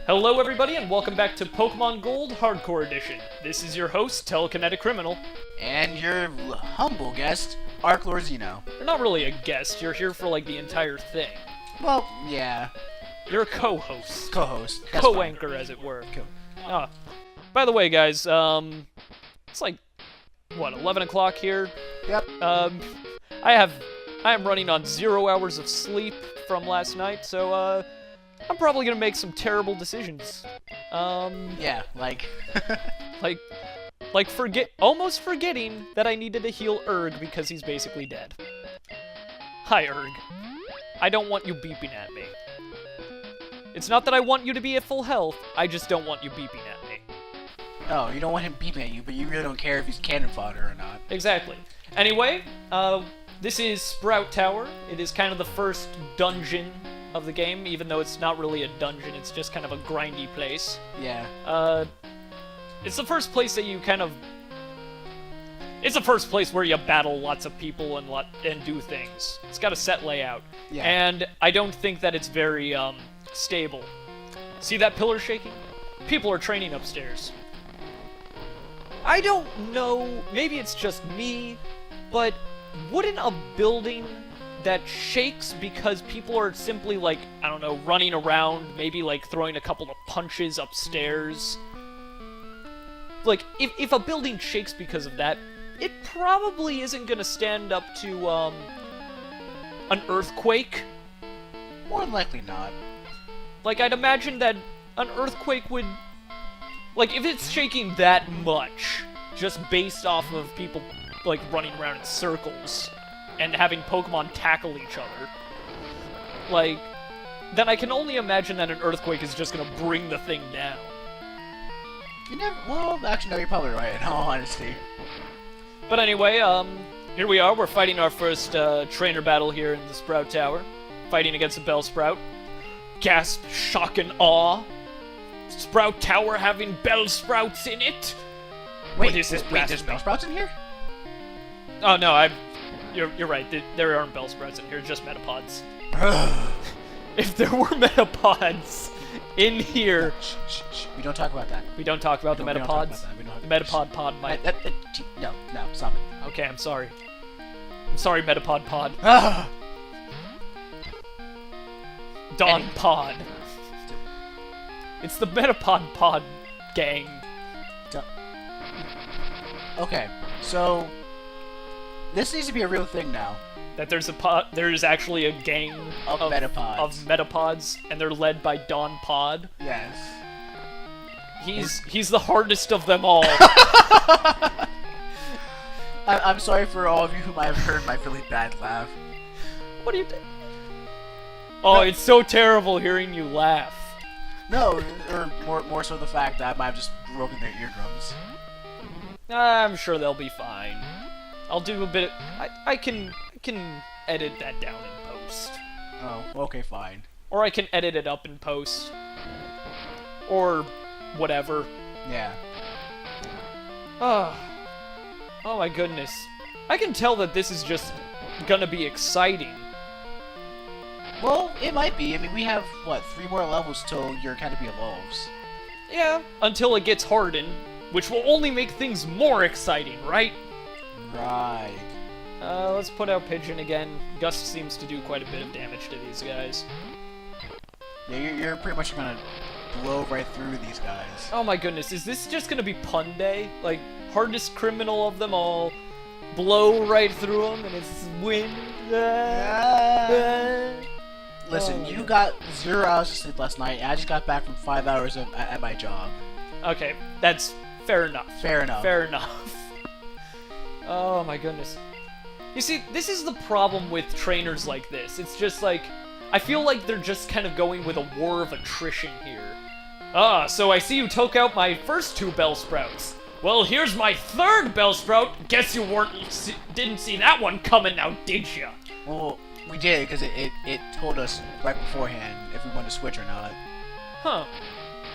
Hello everybody and welcome back to Pokemon Gold Hardcore Edition. This is your host, Telekinetic Criminal. And your humble guest, Arklor Zeno. You're not really a guest, you're here for like the entire thing. Well, yeah. You're a co-host. Co-host. Co-anchor, as it were. By the way, guys, it's like, what, 11 o'clock here? Yep. I am running on 0 hours of sleep from last night, so, I'm probably gonna make some terrible decisions. Yeah, like... almost forgetting that I needed to heal Erg because he's basically dead. Hi, Erg. I don't want you beeping at me. It's not that I want you to be at full health, I just don't want you beeping at me. Oh, you don't want him beeping at you, but you really don't care if he's cannon fodder or not. Exactly. Anyway, this is Sprout Tower. It is kind of the first dungeon of the game, even though it's not really a dungeon, it's just kind of a grindy place. Yeah. It's the first place that you kind of... It's the first place where you battle lots of people and do things. It's got a set layout. Yeah. And I don't think that it's very, stable. See that pillar shaking? People are training upstairs. I don't know, maybe it's just me, but wouldn't a building that shakes because people are simply, like, I don't know, running around, maybe, like, throwing a couple of punches upstairs? Like, if a building shakes because of that, it probably isn't gonna stand up to, an earthquake. More than likely not. Like, I'd imagine that an earthquake would... Like, if it's shaking that much, just based off of people, like, running around in circles, and having Pokemon tackle each other, like, then I can only imagine that an earthquake is just gonna bring the thing down. You never... Well, actually, no, you're probably right, in all honesty. But anyway, here we are. We're fighting our first trainer battle here in the Sprout Tower. Fighting against a Bellsprout. Gasp, shock, and awe. Sprout Tower having Bellsprouts in it. Wait, What is this there's Bellsprouts in here? Oh no, you're right. There aren't Bellsprouts in here. Just Metapods. If there were Metapods in here, Shh. We don't talk about that. we don't talk about the We don't talk Metapods. about that. We don't have The Metapod pod might. No, stop it. Okay, I'm sorry. I'm sorry, Metapod pod. Dawn Pod. It's the Metapod Pod gang. Okay, so... This needs to be a real thing now. That there's actually a gang Of Metapods. of Metapods, and they're led by Dawn Pod. Yes. He's the hardest of them all. I'm sorry for all of you who might have heard my really bad laugh. What do you think? Oh, it's so terrible hearing you laugh. No, or more so the fact that I might have just broken their eardrums. I'm sure they'll be fine. I'll do a bit. I can edit that down in post, Oh, okay, fine. or I can edit it up in post, or whatever. Yeah. Oh my goodness. I can tell that this is just gonna be exciting. Well, it might be. I mean, we have, what, 3 more levels till your Academy evolves. Yeah, until it gets hardened, which will only make things more exciting, right? Right. Let's put out Pigeon again. Gust seems to do quite a bit of damage to these guys. Yeah, you're pretty much gonna blow right through these guys. Oh my goodness, is this just gonna be Pun Day? Like, hardest criminal of them all, blow right through them, and it's win. Listen, you got 0 hours of sleep last night, and I just got back from 5 hours at my job. Okay, that's fair enough. Fair enough. Fair enough. Oh my goodness. You see, this is the problem with trainers like this. It's just like, I feel like they're just kind of going with a war of attrition here. Ah, so I see you took out my first 2 Bellsprouts. Well, here's my 3rd Bellsprout. Guess you didn't see that one coming now, did ya? Well, we did, because it told us right beforehand if we wanted to switch or not. Huh.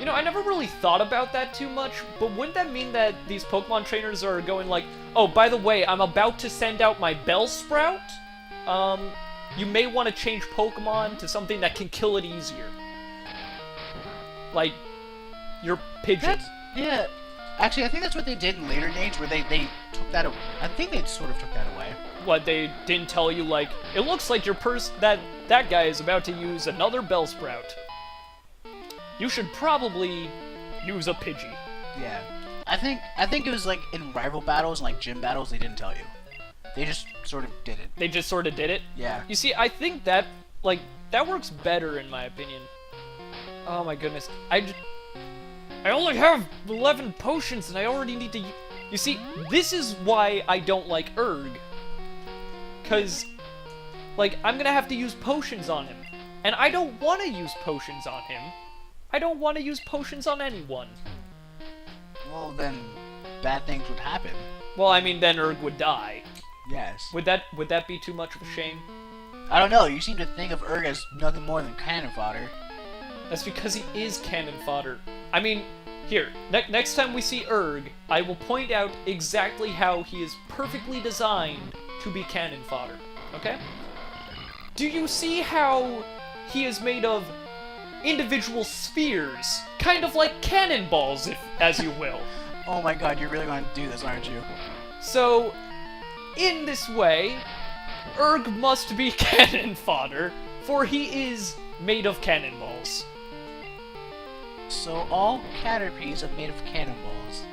You know, I never really thought about that too much, but wouldn't that mean that these Pokemon trainers are going like, oh, by the way, I'm about to send out my Bellsprout? You may want to change Pokemon to something that can kill it easier. Like, your pigeon. Yeah. Actually, I think that's what they did in later games, where they took that. I think they sort of took that away. What, they didn't tell you, like, it looks like your that guy is about to use another Bellsprout. You should probably use a Pidgey. Yeah. I think it was like in rival battles and like gym battles they didn't tell you. They just sort of did it. They just sort of did it? Yeah. You see, I think that, like, that works better in my opinion. Oh my goodness. I only have 11 potions and I already need to... You see, this is why I don't like Erg. Because, like, I'm gonna have to use potions on him. And I don't want to use potions on him. I don't want to use potions on anyone. Well, then, bad things would happen. Well, I mean, then Erg would die. Yes. Would that be too much of a shame? I don't know, you seem to think of Erg as nothing more than cannon fodder. That's because he is cannon fodder. I mean, here, next time we see Erg, I will point out exactly how he is perfectly designed to be cannon fodder, okay? Do you see how he is made of individual spheres? Kind of like cannonballs, as you will. Oh my god, you're really going to do this, aren't you? So, in this way, Erg must be cannon fodder, for he is made of cannonballs. So all Caterpies are made of cannonballs.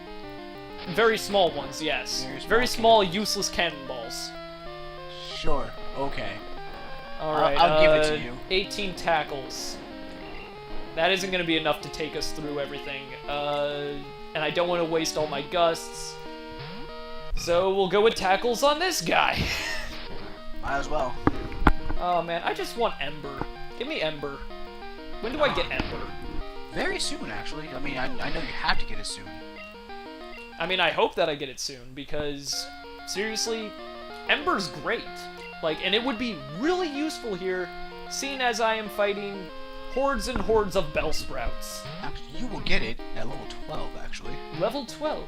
Very small ones, yes. Very small useless cannonballs. Sure, okay. Alright, I'll give it to you. 18 tackles. That isn't going to be enough to take us through everything. And I don't want to waste all my gusts. So we'll go with tackles on this guy. Might as well. Oh man, I just want Ember. Give me Ember. When do I get Ember? Very soon, actually. I mean, I know you have to get it soon. I mean, I hope that I get it soon, because, seriously, Ember's great. Like, and it would be really useful here, seeing as I am fighting hordes and hordes of Bellsprouts. Actually, you will get it at level 12, actually. Level 12?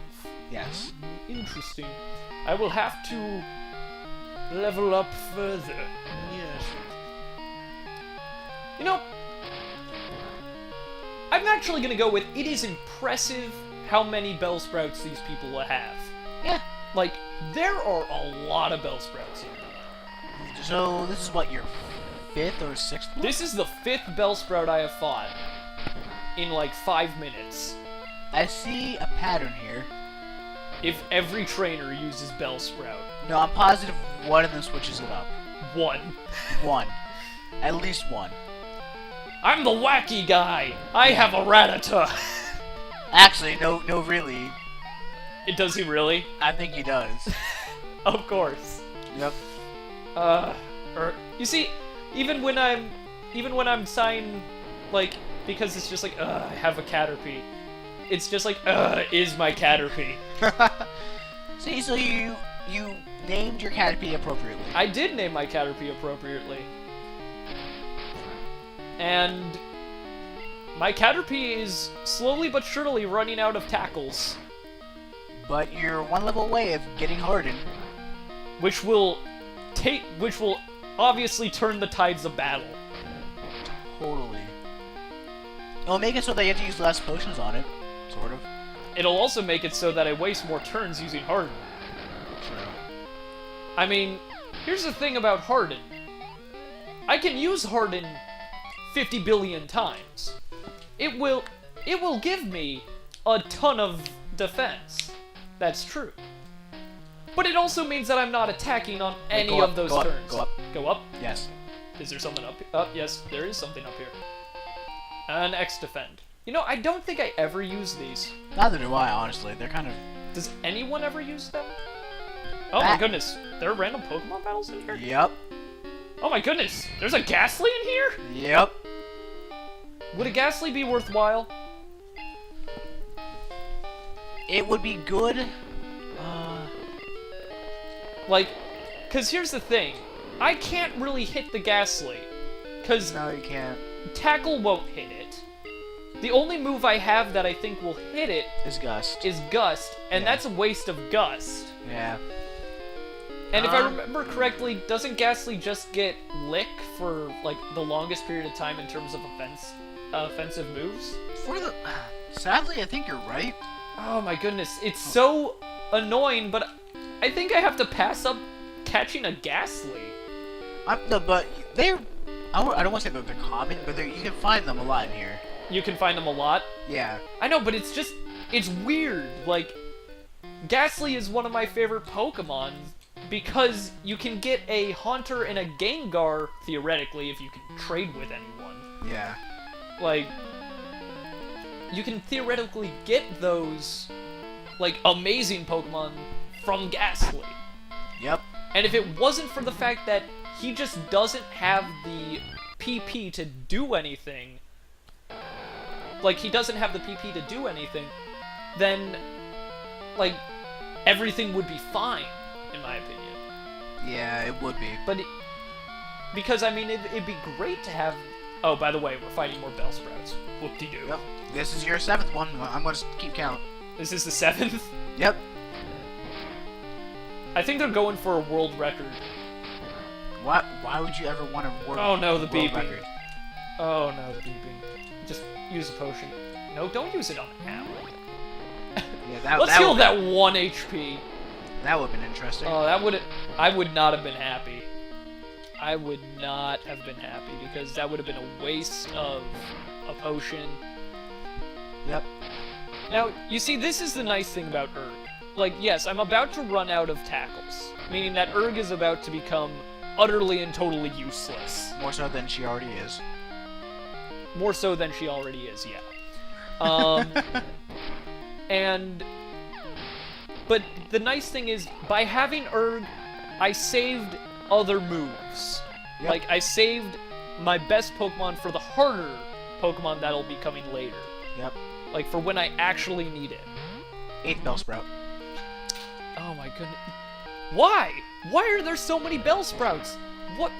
Yes. Interesting. I will have to level up further. Yes. You know, I'm actually gonna go with, it is impressive how many Bellsprouts these people will have. Yeah. Like, there are a lot of Bellsprouts here. So, this is what, your 5th or 6th one? This is the 5th Bellsprout I have fought in like 5 minutes. I see a pattern here. If every trainer uses Bellsprout. No, I'm positive one of them switches it up. One. One. At least one. I'm the wacky guy! I have a Rattata! Actually, no, really. Does he really? I think he does. Of course. Yep. You see, even when I'm signed, like, because it's just like, I have a Caterpie. It's just like, is my Caterpie. See, so you named your Caterpie appropriately. I did name my Caterpie appropriately. And my Caterpie is slowly but surely running out of tackles. But you're one level away of getting hardened. Which will obviously turn the tides of battle. Totally. It'll make it so that you have to use less potions on it, sort of. It'll also make it so that I waste more turns using Harden. True. I mean, here's the thing about Harden. I can use Harden 50 billion times. It will give me a ton of defense. That's true. But it also means that I'm not attacking on any of those turns. Go up. Go up? Yes. Is there something up here? Oh, yes, there is something up here. An X defend. You know, I don't think I ever use these. Neither do I, honestly. They're kind of... Does anyone ever use them? Oh my goodness, there are random Pokemon battles in here? Yep. Oh my goodness, there's a Gastlys in here? Yep. Would a Gastlys be worthwhile? It would be good. Like, cause here's the thing. I can't really hit the Gastlys. Cause No, you can't. Tackle won't hit it. The only move I have that I think will hit it Is Gust. is Gust, and Yeah. that's a waste of Gust. Yeah. And if I remember correctly, doesn't Gastlys just get Lick for, like, the longest period of time in terms of offense? offensive moves? For the... sadly, I think you're right. Oh my goodness, it's so annoying, but I think I have to pass up catching a Gastly. No, but they're... I don't want to say they're common, but you can find them a lot in here. You can find them a lot? Yeah. I know, but it's just... It's weird. Like, Gastly is one of my favorite Pokemon because you can get a Haunter and a Gengar, theoretically, if you can trade with anyone. Yeah. Like, you can theoretically get those, like, amazing Pokemon from Gastlys. Yep. And if it wasn't for the fact that he just doesn't have the PP to do anything, like, he doesn't have the PP to do anything, then, like, everything would be fine, in my opinion. Yeah, it would be. But, because, I mean, it'd be great to have... Oh, by the way, we're fighting more Bellsprouts. Whoop-de-doo. Yep. This is your 7th one. I'm going to keep count. This is the 7th? Yep. I think they're going for a world record. Why would you ever want a world, Oh no, the world beeping. record? Oh no, the beeping. Just use a potion. No, don't use it on Owl. Yeah, Let's heal that 1 HP. That would have been interesting. Oh, that would... I would not have been happy. I would not have been happy, because that would have been a waste of a potion. Yep. Now, you see, this is the nice thing about Erg. Like, yes, I'm about to run out of tackles, meaning that Erg is about to become utterly and totally useless. More so than she already is. More so than she already is, yeah. But the nice thing is, by having Erg, I saved other moves. Yep. Like, I saved my best Pokemon for the harder Pokemon that'll be coming later. Yep. Like, for when I actually need it. 8th Bellsprout. Oh my goodness. Why? Why are there so many Bellsprouts? What?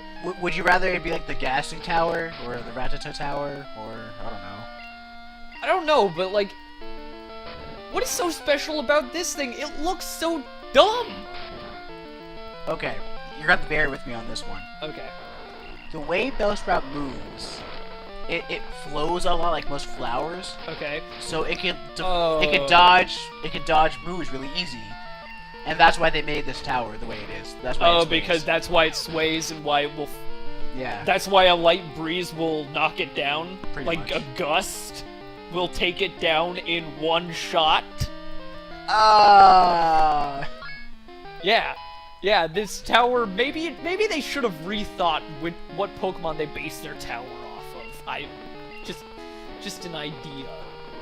Would you rather it be like the Gastlys Tower, or the Rattata Tower, or, I don't know. I don't know, but like... What is so special about this thing? It looks so dumb! Okay, you're gonna have to bear with me on this one. Okay. The way Bellsprout moves, it flows a lot like most flowers. Okay. So it can dodge moves really easy, and that's why they made this tower the way it is. That's why. Oh, because that's why it sways and why it will. Yeah. That's why a light breeze will knock it down. Pretty like much. a gust will take it down in one shot. Yeah. Yeah, this tower, maybe they should have rethought with what Pokemon they base their tower off of. Just an idea.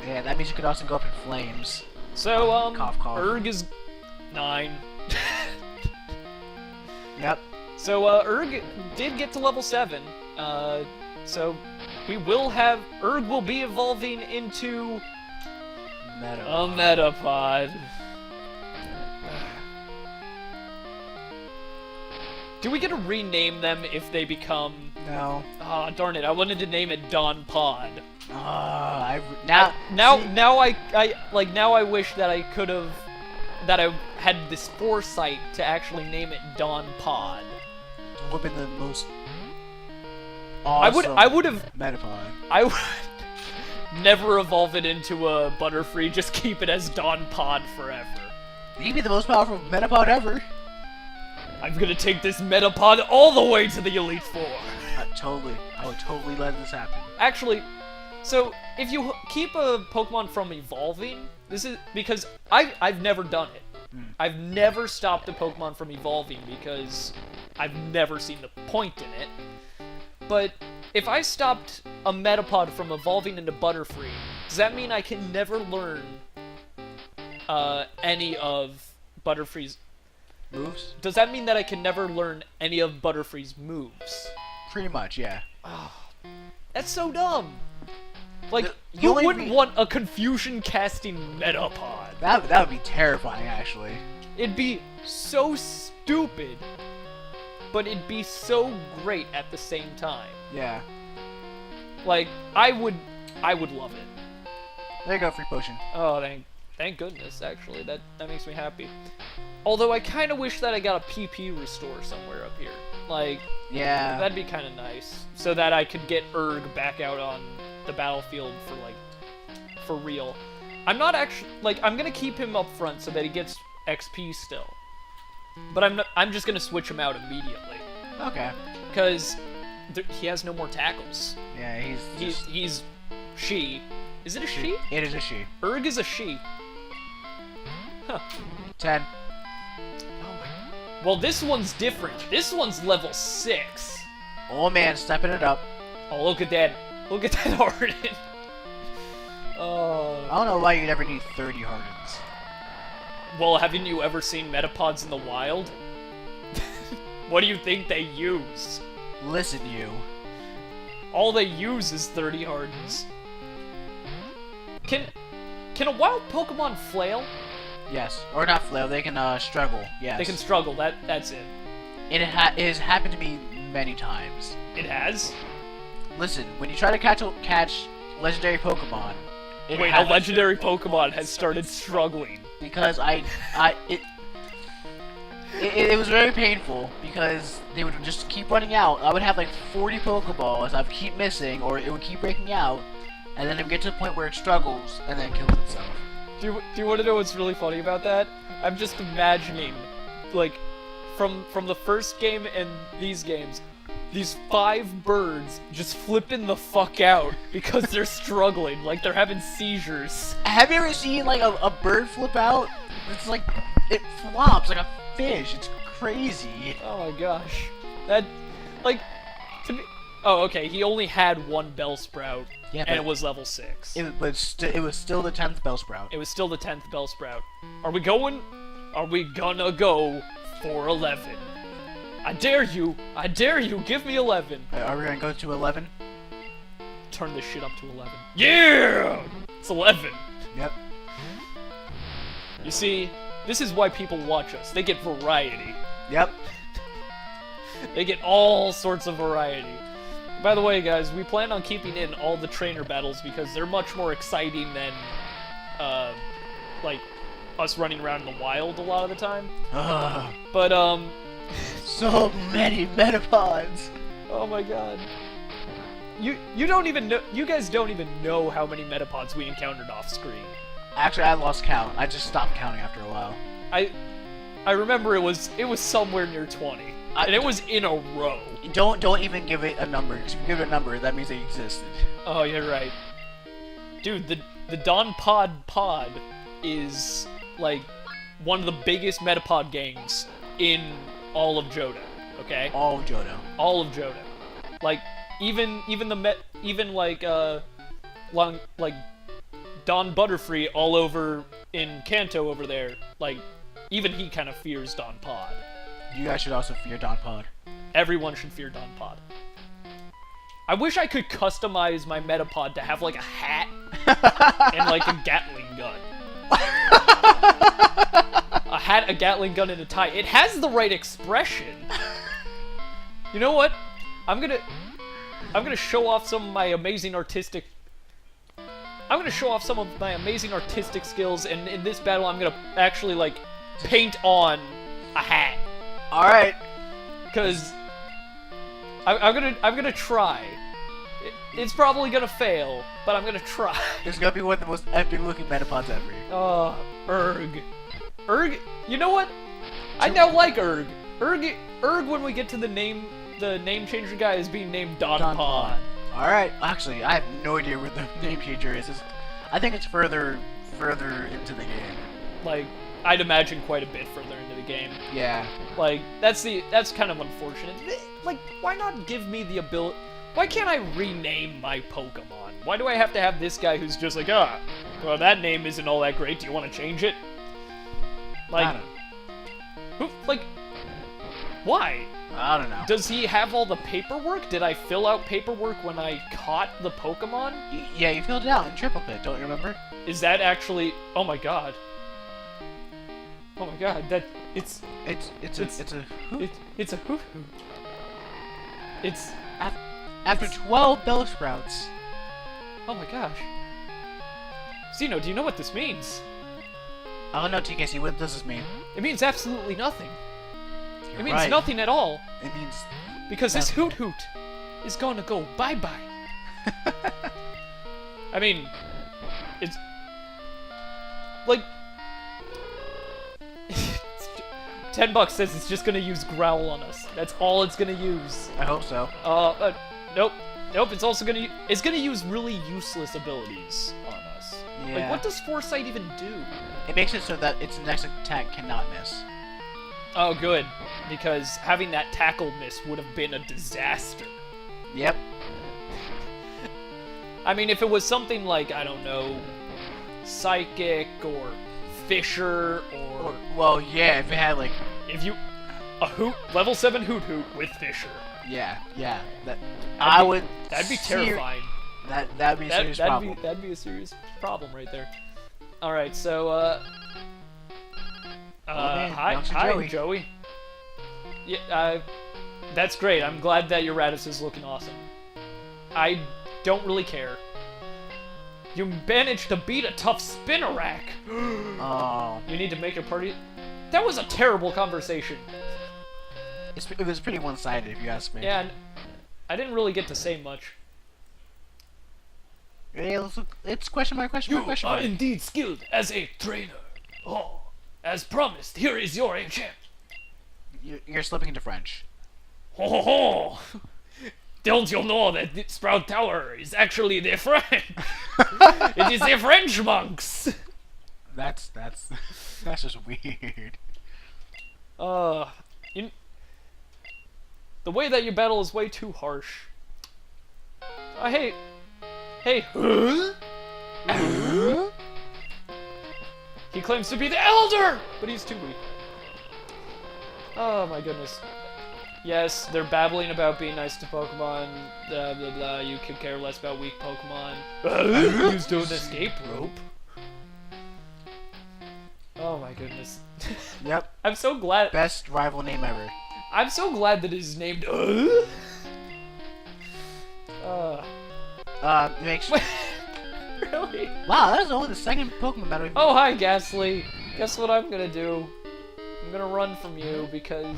Yeah, that means you could also go up in flames. So, Cough, cough. Erg is 9. Yep. So, Erg did get to level 7. So Erg will be evolving into a Metapod. Do we get to rename them if they become... No. Ah, darn it, I wanted to name it Dawn Pod. Now I wish that I could have... That I had this foresight to actually name it Dawn Pod. Would have been the most awesome I would have... Metapod. I would never evolve it into a Butterfree, just keep it as Dawn Pod forever. You'd be the most powerful Metapod ever. I'm gonna take this Metapod all the way to the Elite Four. I would totally let this happen. Actually, so if you keep a Pokemon from evolving, this is because I've never done it. I've never stopped a Pokemon from evolving because I've never seen the point in it. But if I stopped a Metapod from evolving into Butterfree, does that mean I can never learn any of Butterfree's moves? Does that mean that I can never learn any of Butterfree's moves? Pretty much, yeah. Oh, that's so dumb. Like, You who wouldn't want a confusion-casting Metapod? That would be terrifying, actually. It'd be so stupid, but it'd be so great at the same time. Yeah. Like, I would love it. There you go, free potion. Oh, thank goodness, actually. That makes me happy. Although I kind of wish that I got a PP restore somewhere up here. Like, yeah, that'd be kind of nice. So that I could get Erg back out on the battlefield for real. I'm not actually I'm gonna keep him up front so that he gets XP still, but I'm just gonna switch him out immediately. Okay. Because he has no more tackles. Yeah, he's she. Is it a she? It is a she. Erg is a she. Huh. 10. Oh my. Well, this one's different. This one's level 6. Oh man, stepping it up. Oh, look at that. Look at that Harden. I don't know why you'd ever need 30 Hardens. Well, haven't you ever seen Metapods in the wild? What do you think they use? Listen, you. All they use is 30 Hardens. Can a wild Pokemon flail? Yes. Or not flail, they can struggle. Yes. They can struggle, that's it. It has happened to me many times. It has? Listen, when you try to catch legendary Pokemon, wait, a legendary Pokemon has started struggling. Because it was very painful because they would just keep running out. I would have like 40 Pokeballs, I would keep missing, or it would keep breaking out, and then it would get to the point where it struggles and then kills itself. Do you want to know what's really funny about that? I'm just imagining, like, from the first game and these games, these 5 birds just flipping the fuck out because they're struggling, like they're having seizures. Have you ever seen like a bird flip out? It's like it flops like a fish. It's crazy. Oh my gosh, that to me. Oh, okay. He only had 1 Bellsprout, yeah, and it was level 6. It was still the 10th Bellsprout. It was still the 10th Bellsprout. Are we gonna go for 11? I dare you! I dare you! Give me 11! Are we gonna go to 11? Turn this shit up to 11. Yeah! It's 11! Yep. You see, this is why people watch us. They get variety. Yep. They get all sorts of variety. By the way, guys, we plan on keeping in all the trainer battles because they're much more exciting than, us running around in the wild a lot of the time. But, so many Metapods! Oh my god. You don't even know, you guys don't even know how many Metapods we encountered off screen. Actually, I lost count. I just stopped counting after a while. I remember it was somewhere near 20. And it was in a row. Don't even give it a number. Because if you give it a number, that means they existed. Oh, you're right. Dude, the Don Pod is, like, one of the biggest Metapod gangs in all of Johto, okay? All of Johto. All of Johto. Like, even Don Butterfree all over in Kanto over there, like, even he kind of fears Don Pod. You guys should also fear Don Pod. Everyone should fear Don Pod. I wish I could customize my Metapod to have, like, a hat and, like, a Gatling gun. A hat, a Gatling gun, and a tie. It has the right expression. You know what? I'm gonna show off some of my amazing artistic... skills, and in this battle I'm gonna actually, like, paint on a hat. Alright. Because I'm gonna try. It's probably gonna fail, but I'm gonna try. It's gonna be one of the most epic looking Metapods ever. Erg. Erg, you know what? I now like Erg. Erg when we get to the name changer guy is being named Don Pod. Alright, actually, I have no idea where the name changer is. I think it's further into the game. Like, I'd imagine quite a bit further into the game. Yeah. Like, that's kind of unfortunate. Like, why not give me the ability... Why can't I rename my Pokemon? Why do I have to have this guy who's just like, well, that name isn't all that great, do you want to change it? Like, why? I don't know. Does he have all the paperwork? Did I fill out paperwork when I caught the Pokemon? Yeah, you filled it out in Triplicate, don't you remember? Is that actually... Oh my god. Oh my god, that... It's a hoot. It's a HootHoot. It's... After 12 Bellsprouts. Oh my gosh. Zeno, do you know what this means? I don't know, TKC, what does this mean? It means absolutely nothing. You're it means right. nothing at all. It means... Because this HootHoot is going to go bye-bye. I mean, it's like $10 says it's just gonna use growl on us. That's all it's gonna use. I hope so. Nope. It's also gonna use really useless abilities on us. Yeah. Like, what does Foresight even do? It makes it so that its next attack cannot miss. Oh, good, because having that tackle miss would have been a disaster. Yep. I mean, if it was something like, I don't know, Psychic or Fisher or... Well, yeah, if it had, like... If you... level 7 HootHoot with Fisher. Yeah. That'd be terrifying. That'd be a serious problem. That'd be a serious problem right there. Alright, so, hi, Joey. Yeah, that's great. I'm glad that your Rattata is looking awesome. I don't really care. You managed to beat a tough Spinnerack! Oh. You need to make your party... That was a terrible conversation. It was pretty one-sided, if you ask me. Yeah, I didn't really get to say much. Hey, it's question mark, question mark, question mark. You are indeed skilled as a trainer. Oh, as promised, here is your enchant. You're slipping into French. Ho ho ho! Don't you know that the Sprout Tower is actually the French? It is the French monks! That's just weird. The way that you battle is way too harsh. Hey! He claims to be the Elder! But he's too weak. Oh my goodness. Yes, they're babbling about being nice to Pokemon, blah blah blah, you could care less about weak Pokemon. Used an escape rope. Oh my goodness. Yep. I'm so glad. Best rival name ever. I'm so glad that it's named Makes... Really? Wow, that was only the second Pokemon battle. Oh, hi, Gastlys. Guess what I'm gonna do? I'm gonna run from you because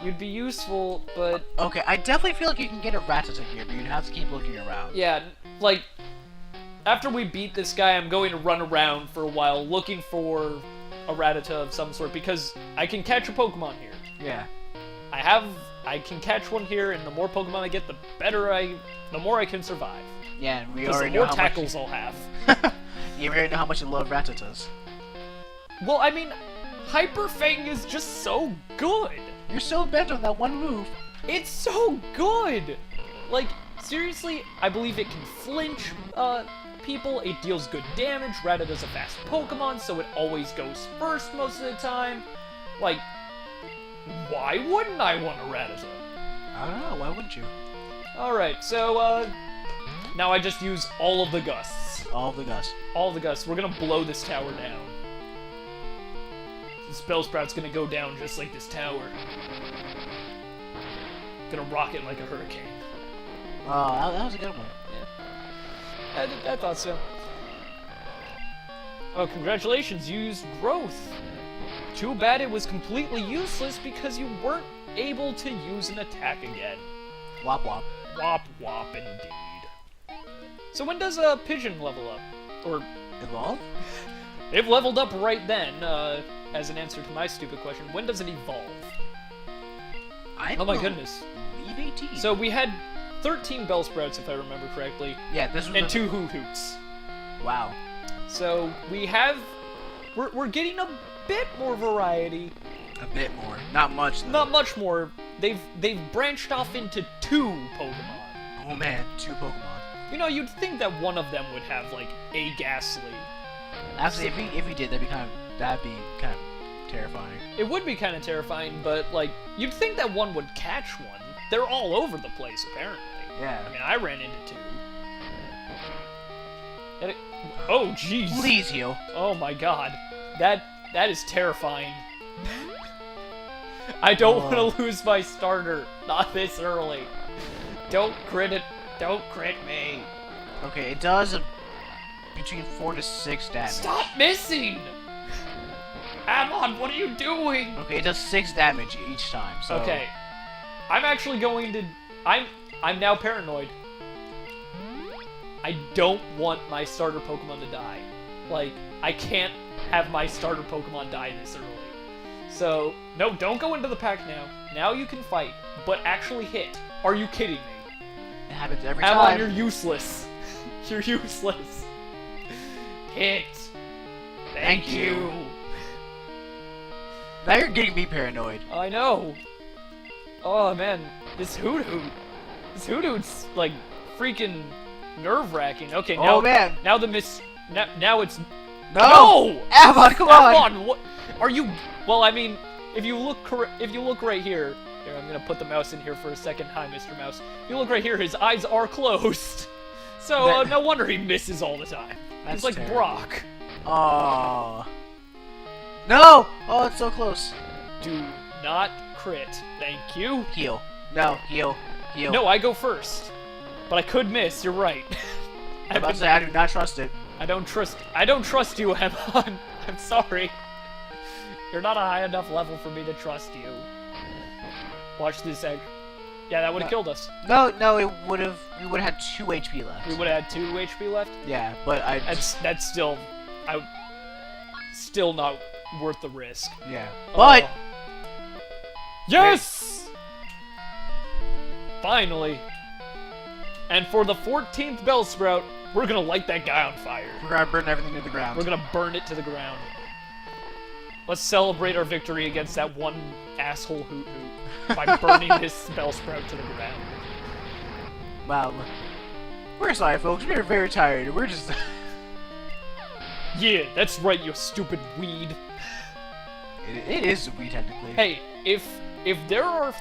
you'd be useful, but... Okay, I definitely feel like you can get a Rattata here, but you'd have to keep looking around. Yeah, like, after we beat this guy, I'm going to run around for a while looking for a Rattata of some sort, because I can catch a Pokemon here. Yeah. I can catch one here, and the more Pokemon I get, the more I can survive. Yeah, and we Because already the know more how tackles much... I'll have. You already know how much you love Rattatas. Well, I mean, Hyper Fang is just so good. You're so bent on that one move. It's so good. Like, seriously, I believe it can flinch people. It deals good damage. Rattata's a fast Pokemon, so it always goes first most of the time. Like, why wouldn't I want a Rattata? I don't know, why wouldn't you? Alright, so, now I just use all of the gusts. All the gusts. All the gusts. We're gonna blow this tower down. This Bellsprout's gonna go down just like this tower. Gonna rock it like a hurricane. Oh, that was a good one. Yeah. I thought so. Oh, congratulations, you used growth. Too bad it was completely useless because you weren't able to use an attack again. Wop wop. Wop wop indeed. So when does Pigeon level up? Or Evolve? it leveled up right then, as an answer to my stupid question. When does it evolve? Oh my goodness. Leave 18. So we had 13 Bellsprouts, if I remember correctly. Yeah, this was and 2 HootHoots. Wow. So we have... We're getting a bit more variety. A bit more. Not much, though. Not much more. They've branched off into 2 Pokemon. Oh man, 2 Pokemon. You know, you'd think that one of them would have, like, a Gastlys. Actually, if he did, that'd be kind of terrifying. It would be kind of terrifying, but, like, you'd think that one would catch one. They're all over the place, apparently. Yeah. I mean, I ran into 2. Oh, jeez. Please heal. Oh my god. That is terrifying. I don't want to lose my starter. Not this early. Don't crit it. Don't crit me. Okay, it does between 4 to 6 damage. Stop missing! Amon, what are you doing? Okay, it does 6 damage each time, so... Okay. I'm actually going to... I'm now paranoid. I don't want my starter Pokemon to die. Like, I can't have my starter Pokemon die this early. So, no, don't go into the pack now. Now you can fight, but actually hit. Are you kidding me? It happens every Avalon, time. you're useless. You're useless. Hit. Thank you. Now you're getting me paranoid. I know. Oh man, this HootHoot. This HootHoot's like freaking nerve-wracking. Okay, now. Oh man. Now the now it's. No! Avalon, come on! Avalon, what? Are you? Well, I mean, if you look right here. Here, I'm gonna put the mouse in here for a second. Hi, Mr. Mouse. If you look right here, his eyes are closed. So no wonder he misses all the time. He's like terrible. Brock. Aww. No! Oh, it's so close. Do not crit. Thank you. Heal. No, heal. Heal. No, I go first. But I could miss, you're right. I'm about to say, I do not trust it. I don't trust you, Avalon. I'm sorry. You're not a high enough level for me to trust you. Watch this egg. Yeah, that would have killed us. No, we would have had 2 HP left. We would have had 2 HP left? Yeah, but That's still not worth the risk. Yeah. But Oh. Yes! Finally. And for the 14th Bellsprout, we're gonna light that guy on fire. we're gonna burn everything to the ground. We're gonna burn it to the ground. Let's celebrate our victory against that one asshole HootHoot by burning this Bellsprout to the ground. Wow. We're sorry, folks. We're very tired. We're just. Yeah, that's right, you stupid weed. It is a weed, technically. Hey, if there are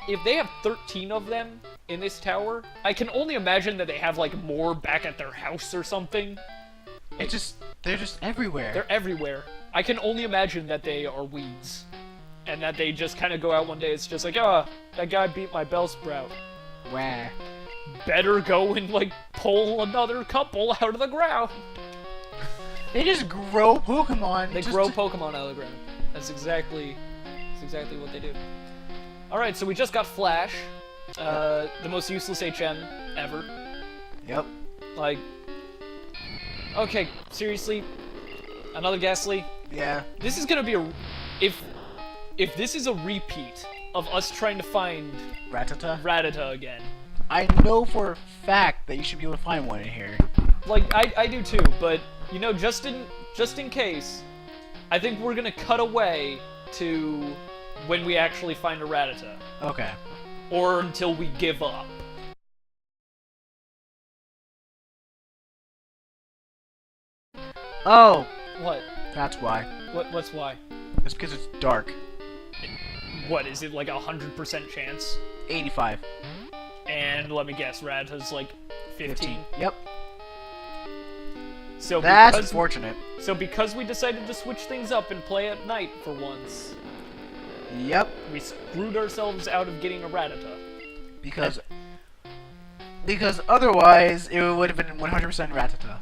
if they have 13 of them in this tower, I can only imagine that they have like more back at their house or something. They're just everywhere. They're everywhere. I can only imagine that they are weeds. And that they just kind of go out one day, it's just like, ah, that guy beat my Bellsprout. Wah. Better go and, like, pull another couple out of the ground. They just grow Pokemon. They grow Pokemon out of the ground. That's exactly what they do. Alright, so we just got Flash. The most useless HM ever. Yep. Like, okay, seriously? Another Gastlys? Yeah. This is gonna be a... If this is a repeat of us trying to find Rattata again. I know for a fact that you should be able to find one in here. Like, I do too, but, you know, just in case, I think we're gonna cut away to when we actually find a Rattata. Okay. Or until we give up. Oh! What? That's why. What's why? It's because it's dark. What, is it like 100% chance? 85. And let me guess, Rattata's like 15? Yep. So That's unfortunate. So because we decided to switch things up and play at night for once, Yep. we screwed ourselves out of getting a Rattata. Because otherwise it would have been 100% Rattata.